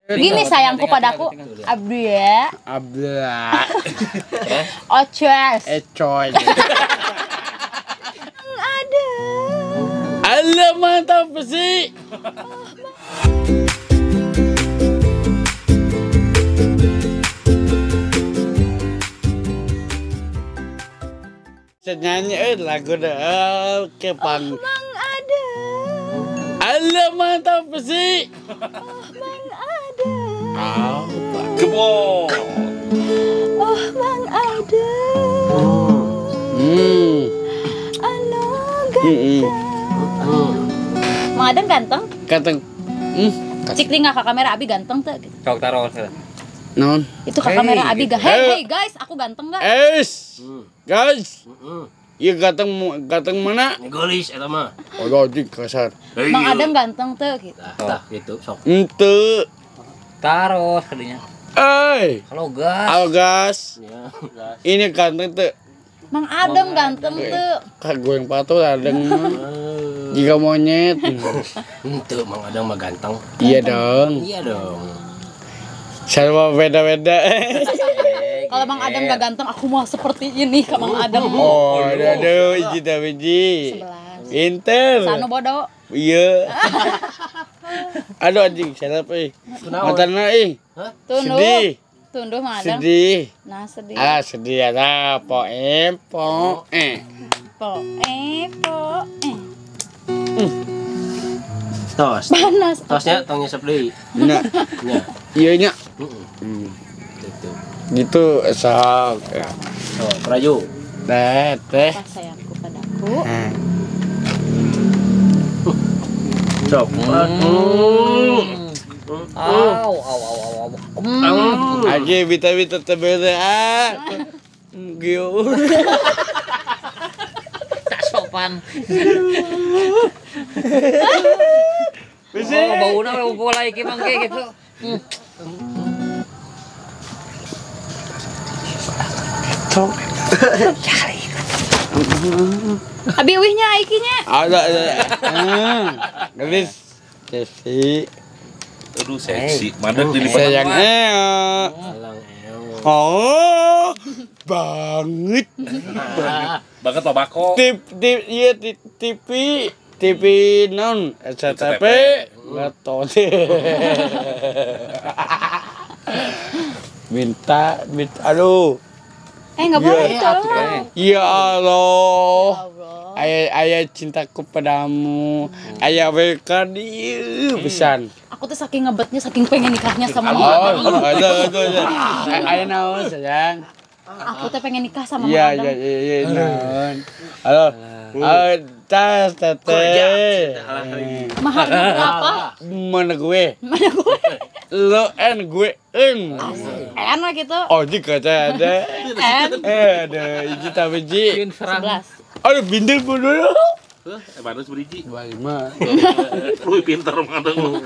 Gini sayangku padaku, abdi ya. Abla. Oces. Ecoy. Ada. Alah mantap sih. Nyanyi lagu dah kepang. Mang ada. Alah mantap sih. Mang ada. Kebon. Oh mang ada. Anu ganteng. Mang Adam ganteng. Ganteng. Cik tinggal ke kamera Abi ganteng tuh. Sok taruh. Non. Itu ke kamera Abi gak? Hey guys, aku ganteng gak? Guys. Iya ganteng mana? Golis eta mah. Oh logik kasar. Mang Adam ganteng tuh gitu. Tah gitu sok. Ente. Taruh kadinya. Halo gas. Ya. Ini ganteng tuh. Mang Adam ganteng tuh. Kak gue yang patuh adeng. Jika monyet. Ente Mang Adam mah ganteng. Iya dong. Iya dong. Sama beda-beda. Kalau Mang Adam gak ganteng, aku mau seperti ini ke Mang Adam. Oh, aduh, iji dah biji. 11. Pinter. Sanu bodoh. Iya. Aduh anjing, siapa Matana Tunduh. Sedih. Tunduh Mang Adam. Sedih. Nah, sedih. Sedih ada poem. Po. Tos. Panas. Tosnya tong nyesep deui. Nya. Nya. Iya nya. Gitu. Gitu sok. Oh, Prayu. Teh. Apa sayangku padaku? Sok. Au. Aja bita-bita tebele Gio. Tak sopan. Bisa. Oh, bauna we golai ki mangke gitu. Abi wihnya aikinya. Ada. Gelis. Seksi. Aduh seksi, mandek di Sayang Alang Oh, banget. banget Pak Bako. TV non SCTV ngeton. Minta aduh. Enggak boleh itu. Ya Allah. Allah. Ayah cintaku padamu. Ayah bekan pesan. Aku tuh saking ngebetnya, saking pengen nikahnya sama Oh, Mang Adam. ada. Ayah naon sayang. Aku tuh pengen nikah sama Mang Iya, Adam. naon. Halo. Tas tete. Mahalnya berapa? Mana gue? Mana gue? Lo gue Enak gitu. Oh jika ada. Ada iji tapi ji. 11. Aduh bintil pun dulu. Mana seberiji? 25. Lu pintar mandek lu.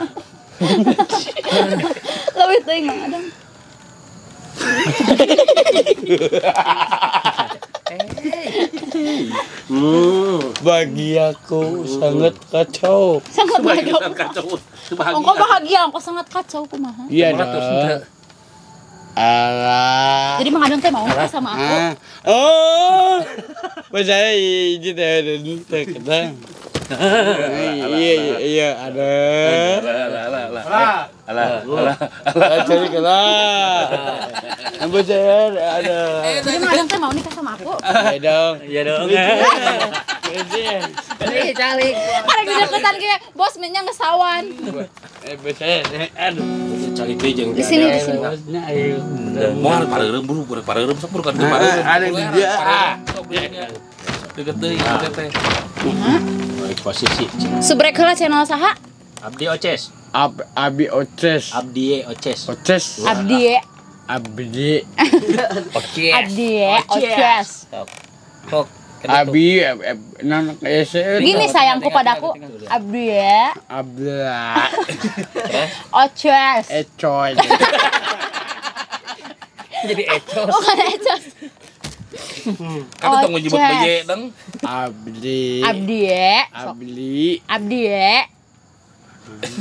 Lebih teuing Mang Adam. Bagi aku sangat kacau. Sangat Kebahagiaan kacau. kacau. Engkau bahagia, engkau sangat kacau kumaha. Iya dong. Alah. Jadi Mang Adam teh mau nikah sama aku. Oh. Percaya iji teh ketang. Iya ada. Alah. Cari kelah. Ambil saya ada. Jadi Mang Adam teh mau nikah sama aku. Iya dong. Nih, calik. Ada deketan kayak bos minyak ngesawan. Saya aduh. cari teh jeung Di sini. Mau pareureuh buru pareureuh sok burukan ke pareureuh. Ada dia. Deket teh teh. Baik posisi. Subrek heula channel saha? Abdi Oces. Abi Oces. Abdi Oces. Oces. Abdi. Abdi. Oke. Abdi. Oces. Sok. Abi nan ese. Gini sayangku padaku, Abdi ya. Abla. Oces. Ecoy. Jadi ecos. Bukan Oces. Kan tong ngejebut baye deng. Abdi. Abdi ya. Abdi. Abdi ya.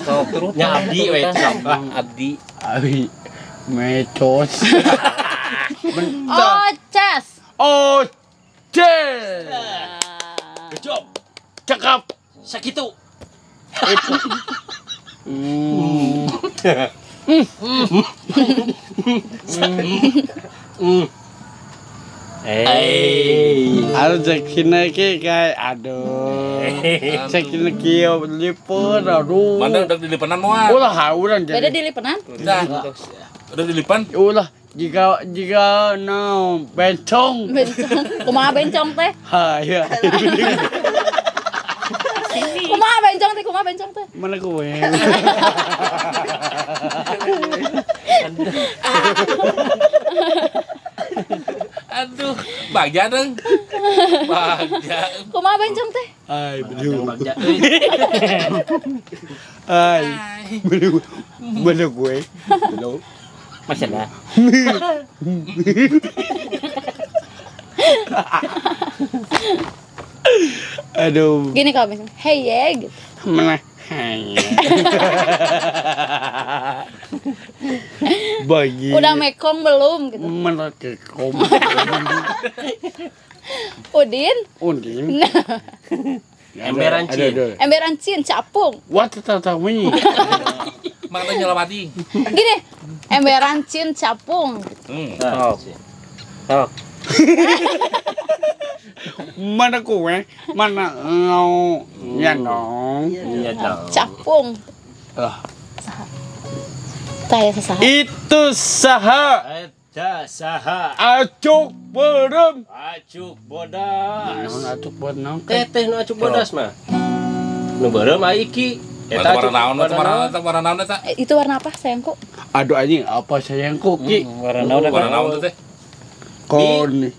Sok turut. Nya abdi we sok. Abdi. Abi mecos. Oces. Oces. Good job. Cakep. Sakitu. Aduh cekina ki kayak aduh. Cekina kio lipun aduh. Mana udah dilipanan moal. Ulah hauran Beda jadi. dilipenan. Udah dilipan. Ulah jika no bencong. Bencong. Kumaha bencong teh? Ha ya. Kumaha bencong teh? Kumaha bencong teh? Mana kowe? Aduh, bagja dong. Bagja. Kumaha bencong teh? Ai belum. Bagja. Ai belum. Mana kowe? Belum. Masih ada. Aduh. Gini kalau misalnya, hey ya gitu. Mana? Hai. Bagi. Udah mekong belum gitu. Mana kekom. Udin, Undin. Emberan cin. emberan cin capung. What tahu ini? Mana nyelawati. Gini, emberan cin capung. Sok. Sok. Mana kowe? Mana ngau? Ya dong. Iya dong. Capung. Ah. Taya sesaha. Itu saha Eta saha acuk berem. acuk bodas. Naon acuk buat naon? Teteh nu acuk bodas mah. Nu beureum ai iki. Eta warna naon eta warna naon eta? Itu warna apa sayangku? Aduh anjing apa sayangku ki? Warna naon Warna naon teh? Kon.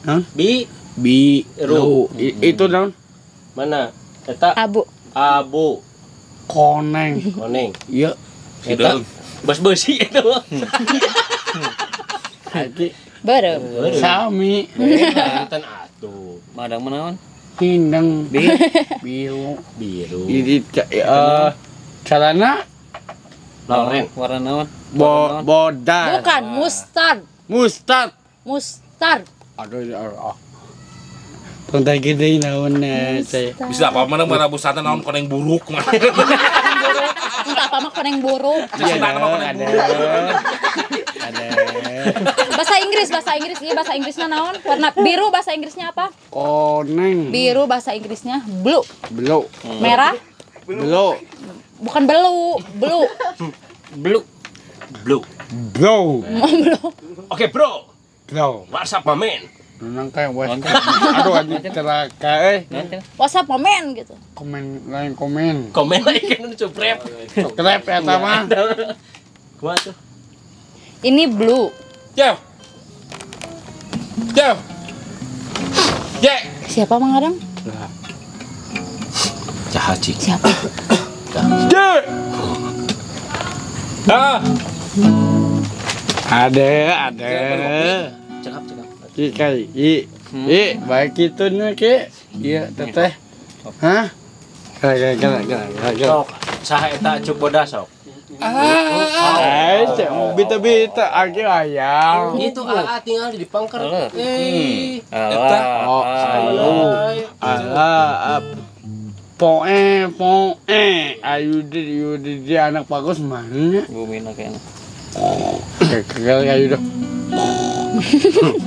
Hah? Bi Biru. Itu naon? mana? Eta Abu. abu Koneng. koneng. Iya. Eta besi itu. Aki Berem. sami. Enten atuh. Madang menaon? Hindang biru. Biru. Ini celana Loren. Warna naon? bodas. Bukan, mustard. Mustard. Mustard. Aduh Tentang gede naon saya. Bisa apa mana mana busana naon koneng buruk mah. Entah apa mah koneng buruk. Iya Busana naon koneng buruk. Ada. Bahasa Inggris. Iya bahasa Inggrisnya naon? Warna biru bahasa Inggrisnya apa? Koneng. Biru bahasa Inggrisnya blue. Belum. Merah? Belum. Bukan blue. Blue. Blue. Blow. Oke, bro. Blow. WhatsApp mamen. Nang kayak aduh anjing celaka WhatsApp momen gitu. komen lain komen. Komen lagi kan cuprep. Krep eta mah. Kumaha tuh? Ini blue. Jauh. Jauh. Jek. Siapa Mang Adang? Cahaci. Siapa? Je. Ah. Ada. Cakap. Ki kai i baik itu nih ki. Iya teteh. Hah? Gara. Sok, saha eta acuk bodas sok. Cek mau bita-bita agi ayam. Itu AA tinggal di pangker. Oh, alah. Poe. Ayu di anak bagus mana? Bumi na kayaknya. Kagak ayu dah.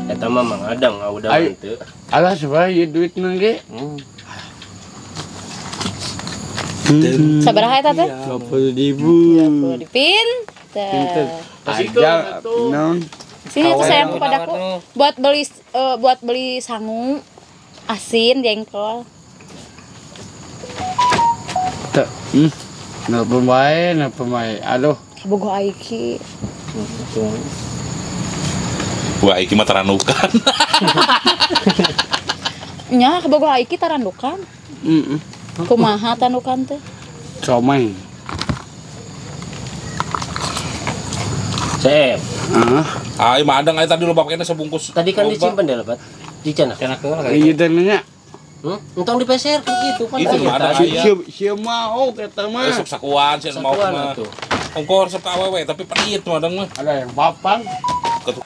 Eta mah Mang Adang udah Ayo. teu. Alah sebenarnya ieu duit nangge. Sabaraha eta teh? 20.000. Dipin. Pinter. Aja non. Sini tuh sayangku padaku. Buat beli sangu asin jengkol. Teu. Napa bae. Aduh. Bogo aiki. Wah, iki mah taranukan. Nya bogo aiki tarandukan. Kumaha tanukan teh? Comeng. Cep. Ai mah adang ai tadi lo bapaknya sebungkus. Tadi kan disimpan deh lebat. Di cenah. Cenah keula Iya tanya. Entong dipeser gitu kan. Itu mah ada aya. Sia mau kata mah. Resep sakuan sih mau Sakuan mah. atuh. Ongkor resep ka awewe tapi pahit mah dang mah. Ada yang papan. Ketu-